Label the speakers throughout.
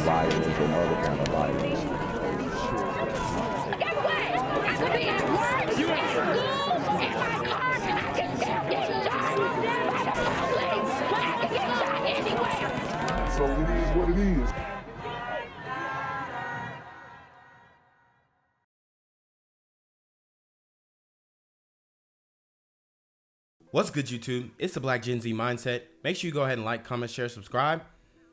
Speaker 1: violence and other kind of violence.
Speaker 2: Get away! I could be at work, at school, in my car, I can still get shot by the police, but I can get shot anywhere.
Speaker 1: So it is what it is.
Speaker 3: What's good, YouTube? It's the Black Gen Z Mindset. Make sure you go ahead and like, comment, share, subscribe,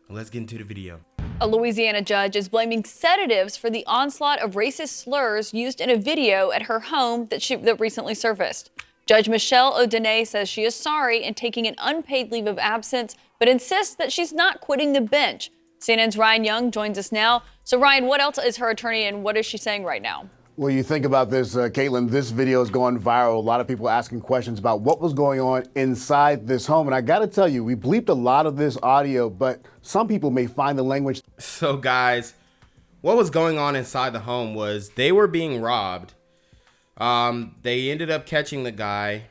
Speaker 3: and let's get into the video.
Speaker 4: A Louisiana judge is blaming sedatives for the onslaught of racist slurs used in a video at her home that recently surfaced. Judge Michelle O'Donnell says she is sorry and taking an unpaid leave of absence, but insists that she's not quitting the bench. CNN's Ryan Young joins us now. So Ryan, what else is her attorney and what is she saying right now?
Speaker 5: Well, you think about this, Caitlin, this video is going viral. A lot of people asking questions about what was going on inside this home. And I got to tell you, we bleeped a lot of this audio, but some people may find the language.
Speaker 3: So guys, what was going on inside the home was they were being robbed. They ended up catching the guy,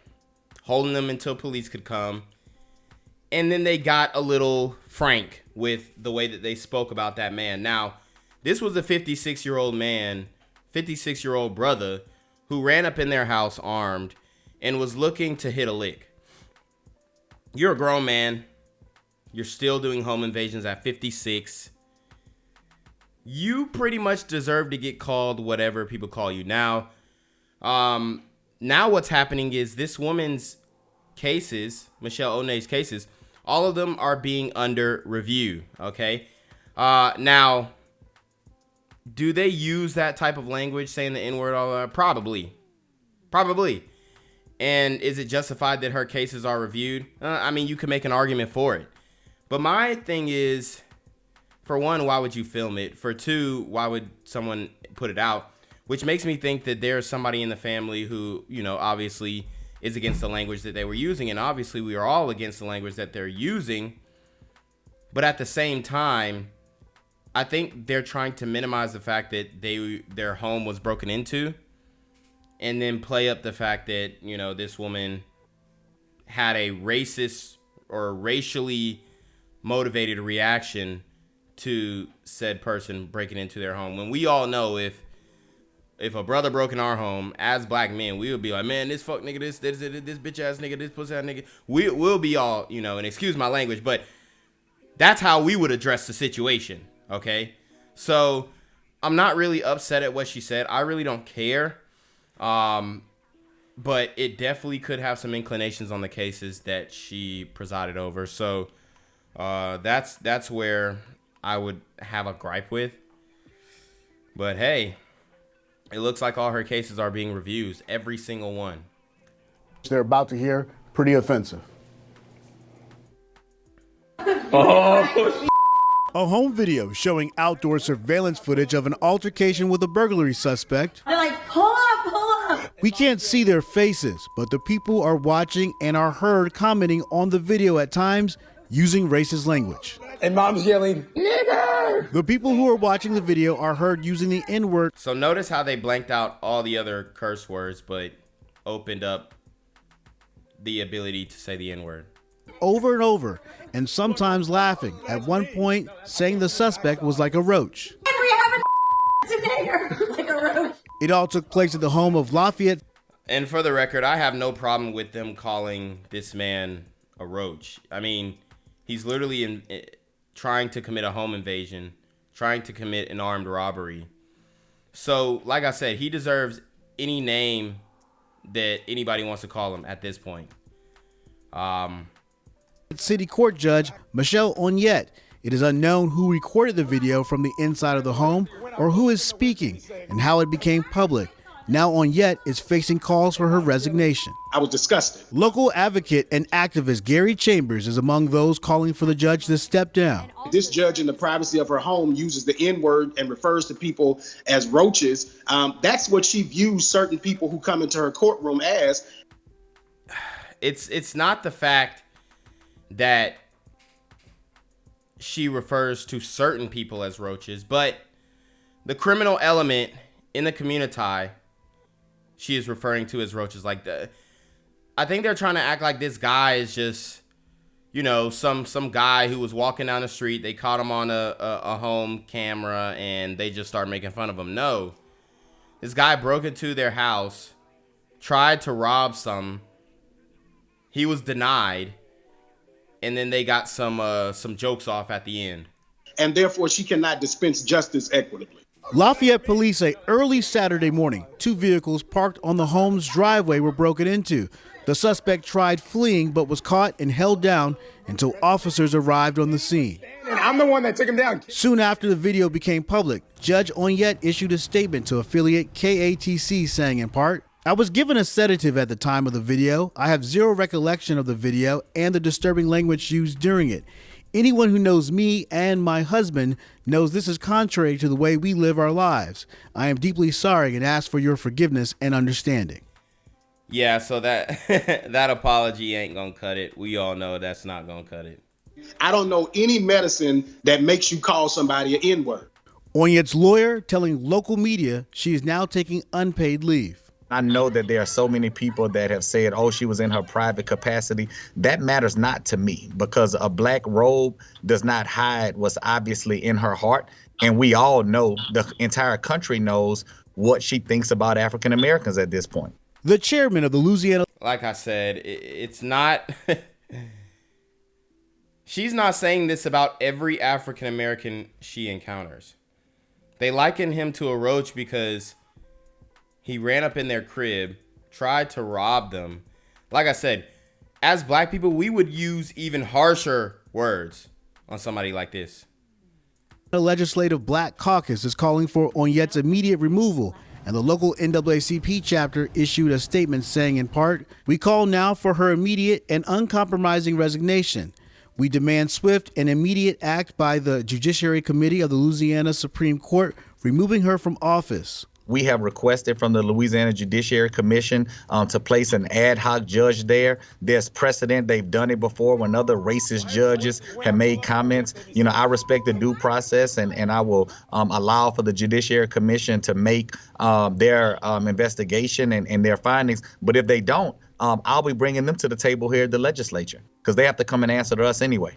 Speaker 3: holding them until police could come. And then they got a little frank with the way that they spoke about that man. Now, this was a 56-year-old man, 56-year-old brother who ran up in their house armed and was looking to hit a lick. You're a grown man. You're still doing home invasions at 56. You pretty much deserve to get called whatever people call you. Now what's happening is this woman's cases, Michelle O'Donnell's cases, all of them are being under review, okay? Now, do they use that type of language, saying the N-word all that? Probably. And is it justified that her cases are reviewed? I mean, you can make an argument for it. But my thing is, for one, why would you film it? For two, why would someone put it out? Which makes me think that there's somebody in the family who, you know, obviously is against the language that they were using. And obviously we are all against the language that they're using. But at the same time, I think they're trying to minimize the fact that their home was broken into, and then play up the fact that, you know, this woman had a racist or racially motivated reaction to said person breaking into their home. When we all know if a brother broke in our home as black men, we would be like, man, this fuck nigga, this bitch ass nigga, this pussy ass nigga. We'll be all, you know, and excuse my language, but that's how we would address the situation. Okay, so I'm not really upset at what she said. I really don't care. But it definitely could have some inclinations on the cases that she presided over. So that's where I would have a gripe with. But hey, it looks like all her cases are being reviewed, every single one.
Speaker 5: They're about to hear pretty offensive.
Speaker 6: Oh, a home video showing outdoor surveillance footage of an altercation with a burglary suspect.
Speaker 7: They're like, pull up.
Speaker 6: We can't see their faces, but the people are watching and are heard commenting on the video at times using racist language.
Speaker 8: And mom's yelling, nigger!
Speaker 6: The people who are watching the video are heard using the N-word.
Speaker 3: So notice how they blanked out all the other curse words, but opened up the ability to say the N-word
Speaker 6: Over and over, and sometimes laughing. At one point, saying the suspect was like a roach.
Speaker 7: We have a nigger, like a roach.
Speaker 6: It all took place at the home of Lafayette.
Speaker 3: And for the record, I have no problem with them calling this man a roach. I mean, he's literally trying to commit a home invasion, trying to commit an armed robbery. So, like I said, he deserves any name that anybody wants to call him at this point.
Speaker 6: City Court Judge Michelle O'Donnell. It is unknown who recorded the video from the inside of the home or who is speaking and how it became public. Now O'Donnell is facing calls for her resignation.
Speaker 8: I was disgusted.
Speaker 6: Local advocate and activist Gary Chambers is among those calling for the judge to step down.
Speaker 8: This judge in the privacy of her home uses the N-word and refers to people as roaches. That's what she views certain people who come into her courtroom as.
Speaker 3: It's not the fact that she refers to certain people as roaches, but the criminal element in the community she is referring to as roaches. Like I think they're trying to act like this guy is just, you know, some guy who was walking down the street. They caught him on a home camera and they just started making fun of him. No, this guy broke into their house, tried to rob some. He was denied, and then they got some jokes off at the end.
Speaker 8: And therefore, she cannot dispense justice equitably.
Speaker 6: Lafayette police say early Saturday morning, 2 vehicles parked on the home's driveway were broken into. The suspect tried fleeing but was caught and held down until officers arrived on the scene.
Speaker 9: And I'm the one that took him down.
Speaker 6: Soon after the video became public, Judge Onyet issued a statement to affiliate KATC saying in part, "I was given a sedative at the time of the video. I have zero recollection of the video and the disturbing language used during it. Anyone who knows me and my husband knows this is contrary to the way we live our lives. I am deeply sorry and ask for your forgiveness and understanding."
Speaker 3: Yeah, so that apology ain't gonna cut it. We all know that's not gonna cut it.
Speaker 8: I don't know any medicine that makes you call somebody an N-word.
Speaker 6: Onyet's lawyer telling local media she is now taking unpaid leave.
Speaker 10: I know that there are so many people that have said, oh, she was in her private capacity. That matters not to me, because a black robe does not hide what's obviously in her heart. And we all know, the entire country knows what she thinks about African Americans at this point.
Speaker 6: The chairman of the Louisiana...
Speaker 3: Like I said, it's not... She's not saying this about every African American she encounters. They liken him to a roach because he ran up in their crib, tried to rob them. Like I said, as black people, we would use even harsher words on somebody like this.
Speaker 6: The Legislative Black Caucus is calling for Onyet's immediate removal, and the local NAACP chapter issued a statement saying in part, "We call now for her immediate and uncompromising resignation. We demand swift and immediate act by the Judiciary Committee of the Louisiana Supreme Court, removing her from office."
Speaker 10: We have requested from the Louisiana Judiciary Commission to place an ad hoc judge there. There's precedent. They've done it before when other racist judges have made comments. You know, I respect the due process, and I will allow for the Judiciary Commission to make their investigation and their findings. But if they don't, I'll be bringing them to the table here at the legislature, because they have to come and answer to us anyway.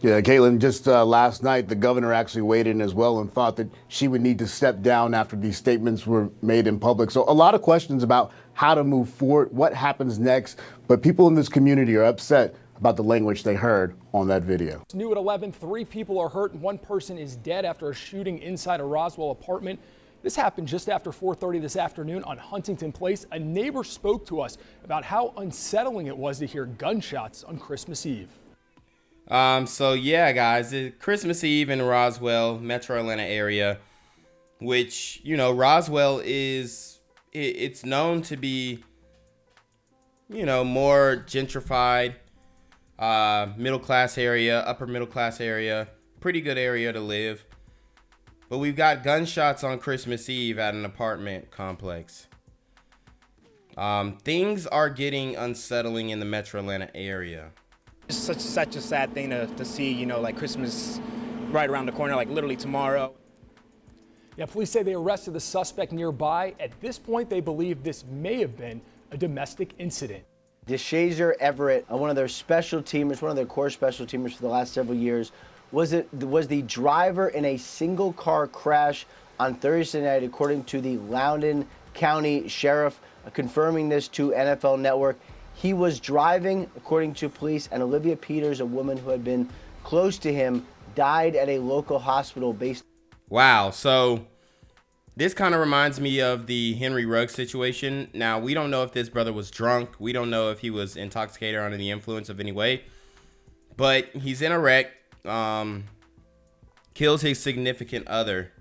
Speaker 5: Yeah, Caitlin, just last night, the governor actually weighed in as well and thought that she would need to step down after these statements were made in public. So a lot of questions about how to move forward, what happens next. But people in this community are upset about the language they heard on that video.
Speaker 11: New at 11, 3 people are hurt and 1 person is dead after a shooting inside a Roswell apartment. This happened just after 4:30 this afternoon on Huntington Place. A neighbor spoke to us about how unsettling it was to hear gunshots on Christmas Eve.
Speaker 3: So yeah, guys, it's Christmas Eve in Roswell, Metro Atlanta area, which, you know, Roswell it's known to be, you know, more gentrified, middle class area, upper middle class area, pretty good area to live. But we've got gunshots on Christmas Eve at an apartment complex. Things are getting unsettling in the Metro Atlanta area.
Speaker 12: It's such a sad thing to see, you know, like Christmas right around the corner, like literally tomorrow.
Speaker 11: Yeah, police say they arrested the suspect nearby. At this point, they believe this may have been a domestic incident.
Speaker 13: DeShazer Everett, one of their special teamers, one of their core special teamers for the last several years, was the driver in a single car crash on Thursday night, according to the Loudoun County Sheriff, confirming this to NFL Network. He was driving, according to police, and Olivia Peters, a woman who had been close to him, died at a local hospital based.
Speaker 3: Wow. So this kind of reminds me of the Henry Ruggs situation. Now, we don't know if this brother was drunk. We don't know if he was intoxicated or under the influence of any way. But he's in a wreck, kills his significant other.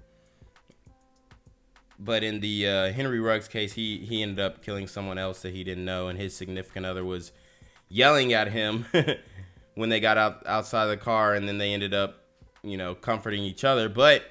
Speaker 3: But in the Henry Ruggs case, he ended up killing someone else that he didn't know, and his significant other was yelling at him when they got outside the car, and then they ended up, you know, comforting each other. But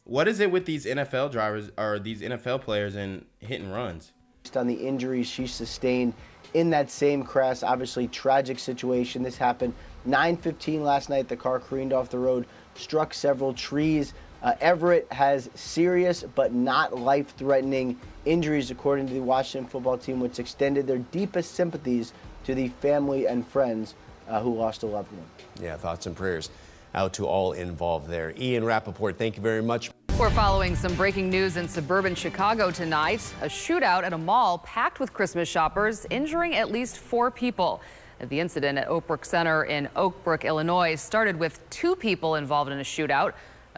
Speaker 3: what is it with these NFL drivers or these NFL players and hit and runs?
Speaker 13: Based on the injuries she sustained in that same crash, obviously tragic situation. This happened 9:15 last night. The car careened off the road, struck several trees. Everett has serious but not life-threatening injuries, according to the Washington football team, which extended their deepest sympathies to the family and friends who lost a loved one.
Speaker 9: Yeah, thoughts and prayers out to all involved there. Ian Rappaport, thank you very much.
Speaker 14: We're following some breaking news in suburban Chicago tonight. A shootout at a mall packed with Christmas shoppers, injuring at least 4 people. The incident at Oakbrook Center in Oakbrook, Illinois, started with 2 people involved in a shootout.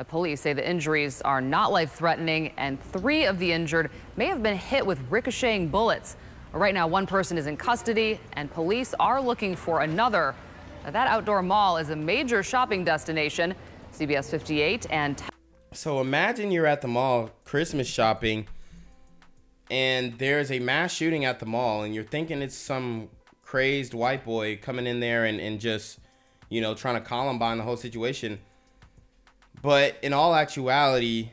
Speaker 14: Police say the injuries are not life-threatening, and 3 of the injured may have been hit with ricocheting bullets. Right now, 1 person is in custody, and police are looking for another. That outdoor mall is a major shopping destination. CBS 58 and...
Speaker 3: So imagine you're at the mall Christmas shopping and there's a mass shooting at the mall and you're thinking it's some crazed white boy coming in there and just, you know, trying to Columbine the whole situation. But in all actuality,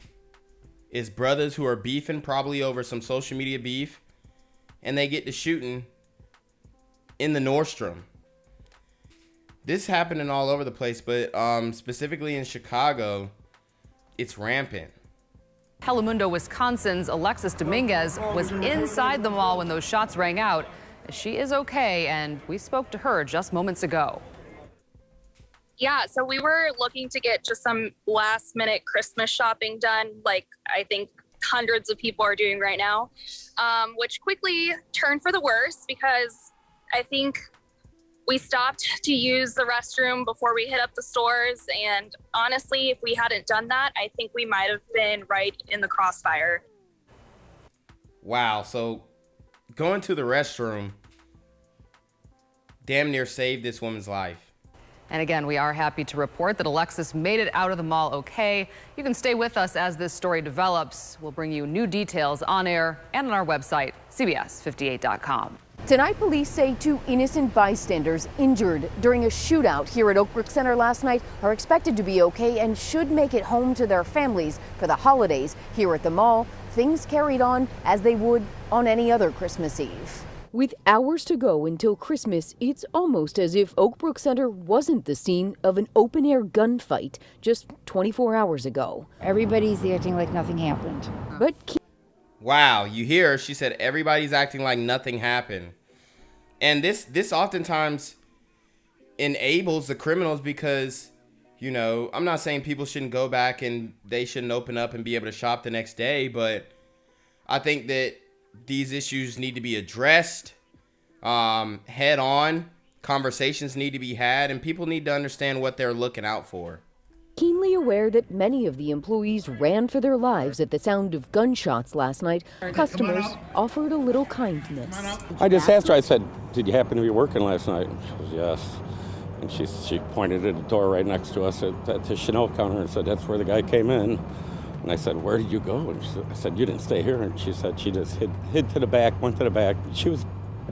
Speaker 3: it's brothers who are beefing probably over some social media beef, and they get to shooting in the Nordstrom. This happening all over the place, but specifically in Chicago, it's rampant.
Speaker 14: Telemundo, Wisconsin's Alexis Dominguez was inside the mall when those shots rang out. She is okay, and we spoke to her just moments ago.
Speaker 15: Yeah, so we were looking to get just some last minute Christmas shopping done, like I think hundreds of people are doing right now, which quickly turned for the worse because I think we stopped to use the restroom before we hit up the stores. And honestly, if we hadn't done that, I think we might have been right in the crossfire.
Speaker 3: Wow, so going to the restroom damn near saved this woman's life.
Speaker 14: And again, we are happy to report that Alexis made it out of the mall okay. You can stay with us as this story develops. We'll bring you new details on air and on our website, CBS58.com.
Speaker 16: Tonight, police say 2 innocent bystanders injured during a shootout here at Oakbrook Center last night are expected to be okay and should make it home to their families for the holidays. Here at the mall, things carried on as they would on any other Christmas Eve. With hours to go until Christmas, it's almost as if Oakbrook Center wasn't the scene of an open-air gunfight just 24 hours ago.
Speaker 17: Everybody's acting like nothing happened.
Speaker 16: But
Speaker 3: wow, you hear her, she said everybody's acting like nothing happened. And this oftentimes enables the criminals because, you know, I'm not saying people shouldn't go back and they shouldn't open up and be able to shop the next day, but I think that these issues need to be addressed head on. Conversations need to be had, and people need to understand what they're looking out for.
Speaker 16: Keenly aware that many of the employees ran for their lives at the sound of gunshots last night, customers offered a little kindness.
Speaker 18: I just asked her, I said, did you happen to be working last night? And she goes, yes. And she pointed at the door right next to us at the Chanel counter and said, that's where the guy came in. And I said, where did you go? And I said, you didn't stay here. And she said she just hid to the back, went to the back. She was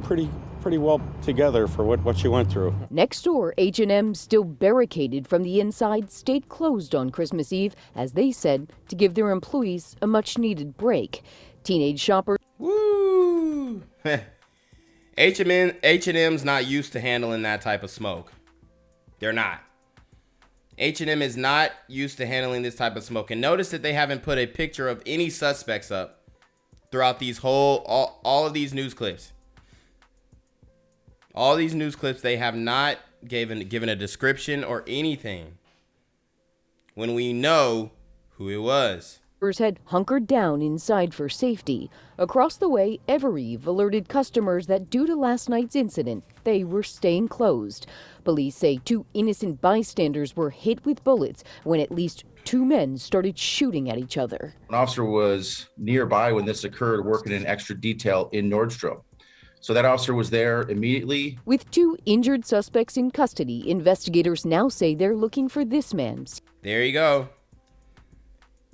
Speaker 18: pretty well together for what she went through.
Speaker 16: Next door, H&M, still barricaded from the inside, stayed closed on Christmas Eve, as they said, to give their employees a much-needed break. Teenage shoppers...
Speaker 3: Woo! H&M's not used to handling that type of smoke. They're not. H&M is not used to handling this type of smoke. And notice that they haven't put a picture of any suspects up throughout these all of these news clips. All these news clips, they have not given a description or anything when we know who it was.
Speaker 16: Had hunkered down inside for safety. Across the way, Evereve alerted customers that due to last night's incident, they were staying closed. Police say 2 innocent bystanders were hit with bullets when at least 2 men started shooting at each other.
Speaker 19: An officer was nearby when this occurred, working in extra detail in Nordstrom. So that officer was there immediately.
Speaker 16: With 2 injured suspects in custody, investigators now say they're looking for this man.
Speaker 3: There you go.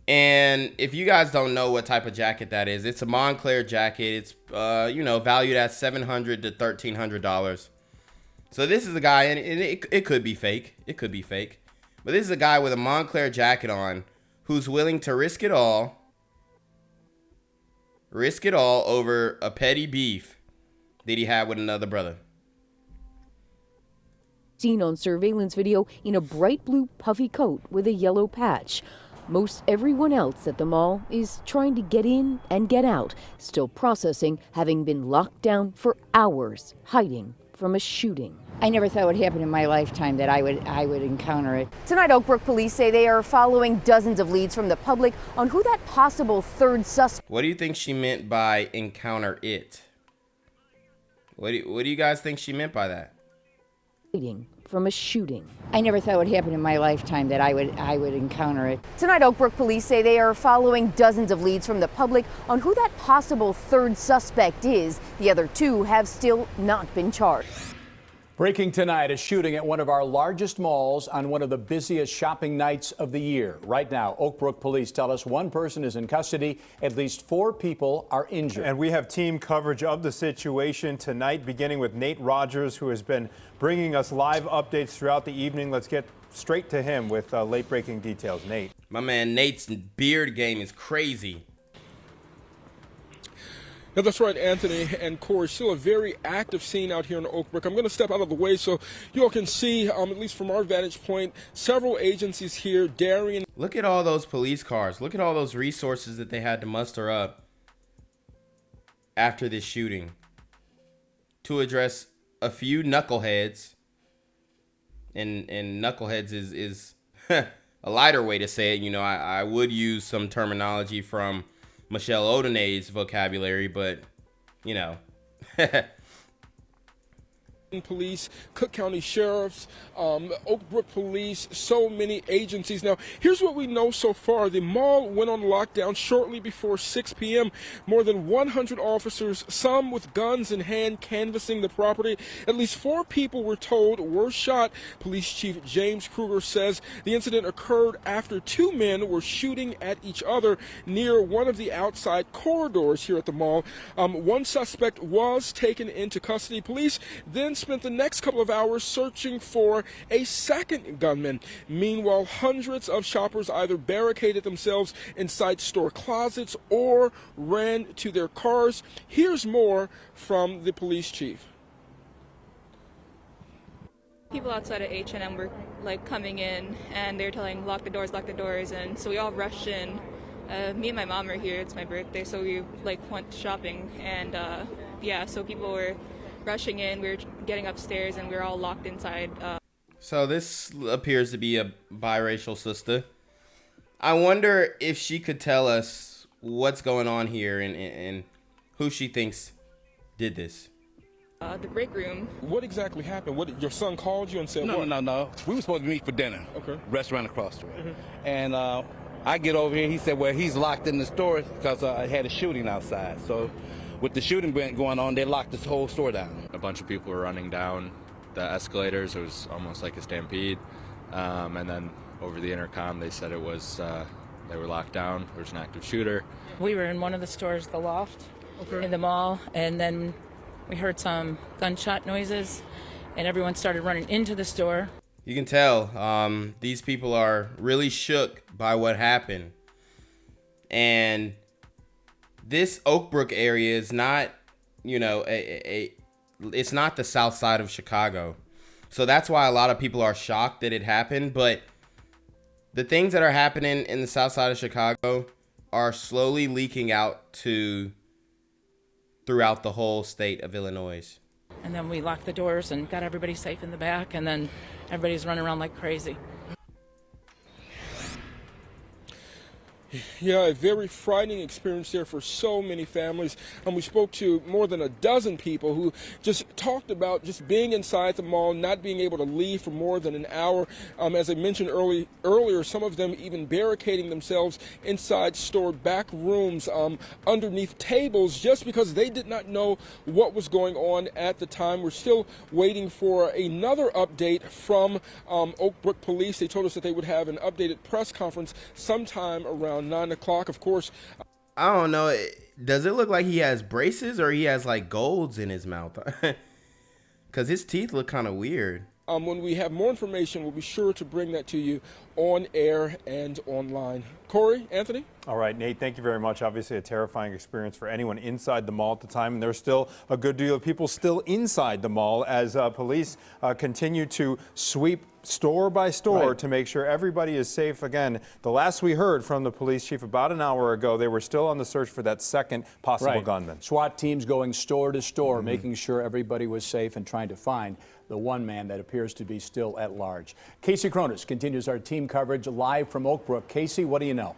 Speaker 3: And if you guys don't know what type of jacket that is, it's a Montclair jacket. It's, valued at $700 to $1,300. So this is a guy, and it could be fake. It could be fake. But this is a guy with a Montclair jacket on who's willing to risk it all over a petty beef that he had with another brother.
Speaker 16: Seen on surveillance video in a bright blue puffy coat with a yellow patch. Most everyone else at the mall is trying to get in and get out, still processing having been locked down for hours, hiding from a shooting.
Speaker 17: I never thought it would happen in my lifetime that I would encounter it.
Speaker 16: Tonight, Oakbrook police say they are following dozens of leads from the public on who that possible third suspect.
Speaker 3: What do you think she meant by encounter it? What do you guys think she meant by that?
Speaker 16: From a shooting.
Speaker 17: I never thought it would happen in my lifetime that I would encounter it.
Speaker 16: Tonight, Oakbrook police say they are following dozens of leads from the public on who that possible third suspect is. The other two have still not been charged.
Speaker 20: Breaking tonight, a shooting at one of our largest malls on one of the busiest shopping nights of the year. Right now, Oakbrook police tell us one person is in custody. At least 4 people are injured.
Speaker 21: And we have team coverage of the situation tonight, beginning with Nate Rogers, who has been bringing us live updates throughout the evening. Let's get straight to him with late-breaking details. Nate.
Speaker 3: My man Nate's beard game is crazy.
Speaker 22: Yeah, that's right, Anthony and Corey. Still a very active scene out here in Oakbrook. I'm going to step out of the way so you all can see, at least from our vantage point, several agencies here daring.
Speaker 3: Look at all those police cars. Look at all those resources that they had to muster up after this shooting to address a few knuckleheads. And knuckleheads is a lighter way to say it. You know, I would use some terminology from Michelle Odenay's vocabulary, but, you know.
Speaker 22: Police, Cook County Sheriffs, Oakbrook Police, so many agencies. Now, here's what we know so far. The mall went on lockdown shortly before 6 p.m. More than 100 officers, some with guns in hand, canvassing the property. At least 4 people were told were shot. Police Chief James Kruger says the incident occurred after 2 men were shooting at each other near one of the outside corridors here at the mall. One suspect was taken into custody. Police then spent the next couple of hours searching for a second gunman. Meanwhile, hundreds of shoppers either barricaded themselves inside store closets or ran to their cars. Here's more from the police chief.
Speaker 23: People outside of H&M were like coming in and they're telling lock the doors, and so we all rushed in. Me and my mom are here, it's my birthday, so we like went shopping, and yeah, so people were rushing in, we were getting upstairs, and we were all locked inside.
Speaker 3: So this appears to be a biracial sister. I wonder if she could tell us what's going on here and who she thinks did this.
Speaker 23: The break room.
Speaker 22: What exactly happened? What, your son called you and said what?
Speaker 24: No. We were supposed to meet for dinner.
Speaker 22: Okay.
Speaker 24: Restaurant across the way. And I get over here, he said, well, he's locked in the store because I had a shooting outside. So with the shooting going on, they locked this whole store down.
Speaker 25: A bunch of people were running down the escalators. It was almost like a stampede. And then over the intercom, they said it was, they were locked down. There was an active shooter.
Speaker 26: We were in one of the stores, the Loft, in the mall, and then we heard some gunshot noises, and everyone started running into the store.
Speaker 3: You can tell these people are really shook by what happened. And this Oakbrook area is not, you know, it's not the south side of Chicago. So that's why a lot of people are shocked that it happened. But the things that are happening in the south side of Chicago are slowly leaking out throughout the whole state of Illinois.
Speaker 26: And then we locked the doors and got everybody safe in the back, and then everybody's running around like crazy.
Speaker 22: Yeah, a very frightening experience there for so many families. And we spoke to more than a dozen people who just talked about just being inside the mall, not being able to leave for more than an hour. As I mentioned earlier, some of them even barricading themselves inside store back rooms underneath tables just because they did not know what was going on at the time. We're still waiting for another update from Oakbrook Police. They told us that they would have an updated press conference sometime around 9 o'clock. Of course,
Speaker 3: I don't know. Does it look like he has braces or he has like golds in his mouth? Because his teeth look kind of weird.
Speaker 22: When we have more information, we'll be sure to bring that to you on air and online. Corey, Anthony?
Speaker 21: All right, Nate, thank you very much. Obviously a terrifying experience for anyone inside the mall at the time, and there's still a good deal of people still inside the mall as police continue to sweep store by store
Speaker 20: Right.
Speaker 21: to make sure everybody is safe. Again, the last we heard from the police chief about an hour ago, they were still on the search for that second possible gunman.
Speaker 20: SWAT teams going store to store, making sure everybody was safe and trying to find the one man that appears to be still at large. Casey Cronus continues our team coverage live from Oakbrook. Casey, what do you know?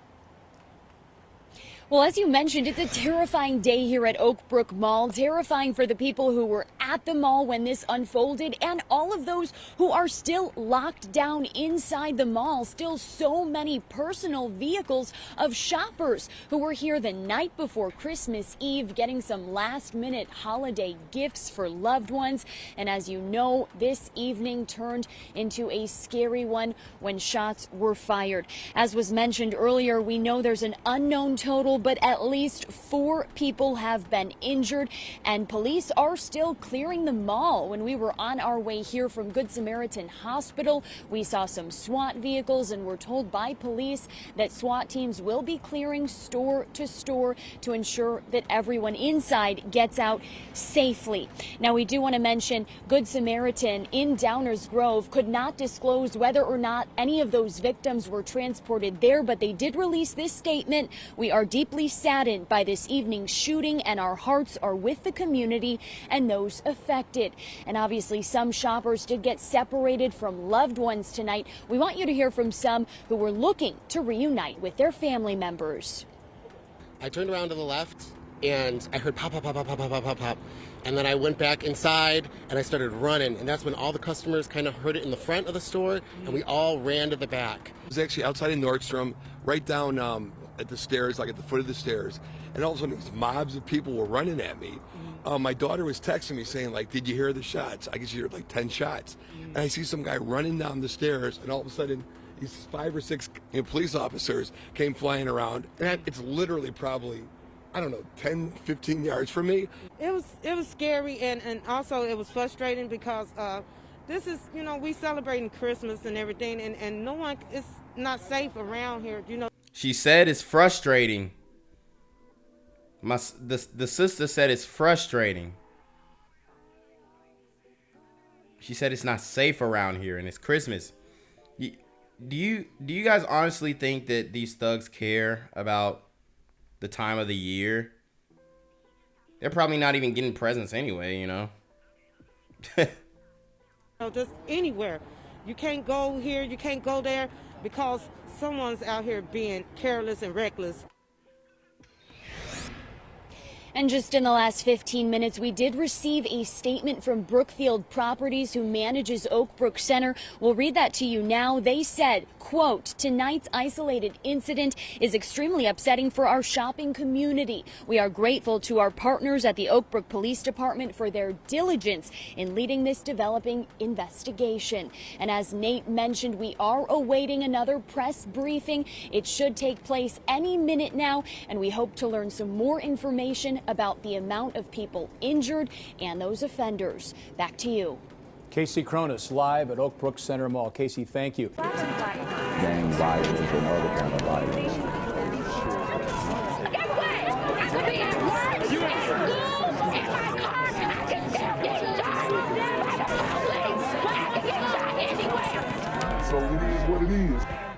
Speaker 1: Well, as you mentioned, it's a terrifying day here at Oakbrook Mall. Terrifying for the people who were at the mall when this unfolded and all of those who are still locked down inside the mall. Still so many personal vehicles of shoppers who were here the night before Christmas Eve getting some last-minute holiday gifts for loved ones. And as you know, this evening turned into a scary one when shots were fired. As was mentioned earlier, we know there's an unknown total, but at least 4 people have been injured, and police are still clearing the mall. When we were on our way here from Good Samaritan Hospital, we saw some SWAT vehicles and were told by police that SWAT teams will be clearing store to store to ensure that everyone inside gets out safely. Now, we do want to mention Good Samaritan in Downers Grove could not disclose whether or not any of those victims were transported there, but they did release this statement. We are deeply saddened by this evening's shooting, and our hearts are with the community and those affected. And obviously, some shoppers did get separated from loved ones tonight. We want you to hear from some who were looking to reunite with their family members.
Speaker 2: I turned around to the left and I heard pop, pop, pop, pop, pop, pop, pop, pop. And then I went back inside and I started running. And that's when all the customers kind of heard it in the front of the store and we all ran to the back.
Speaker 4: It was actually outside of Nordstrom, right down at the stairs, like at the foot of the stairs. And all of a sudden, these mobs of people were running at me. My daughter was texting me saying, like, did you hear the shots? I guess you heard like 10 shots. And I see some guy running down the stairs, and all of a sudden, these 5 or 6 police officers came flying around. And it's literally probably, I don't know, 10, 15 yards from me.
Speaker 6: It was scary, and also it was frustrating because this is, you know, we celebrating Christmas and everything, and no one is not safe around here, you know.
Speaker 3: She said it's frustrating. The sister said it's frustrating. She said it's not safe around here and it's Christmas. Do you guys honestly think that these thugs care about the time of the year? They're probably not even getting presents anyway, you know.
Speaker 6: Just anywhere. You can't go here, you can't go there because someone's out here being careless and reckless.
Speaker 1: And just in the last 15 minutes, we did receive a statement from Brookfield Properties, who manages Oakbrook Center. We'll read that to you now. They said, quote, tonight's isolated incident is extremely upsetting for our shopping community. We are grateful to our partners at the Oakbrook Police Department for their diligence in leading this developing investigation. And as Nate mentioned, we are awaiting another press briefing. It should take place any minute now, and we hope to learn some more information about the amount of people injured and those offenders. Back to you.
Speaker 20: Casey Cronus live at Oakbrook Center Mall. Casey, thank you.
Speaker 7: Gang violence and other kind of violence. So it is what it is.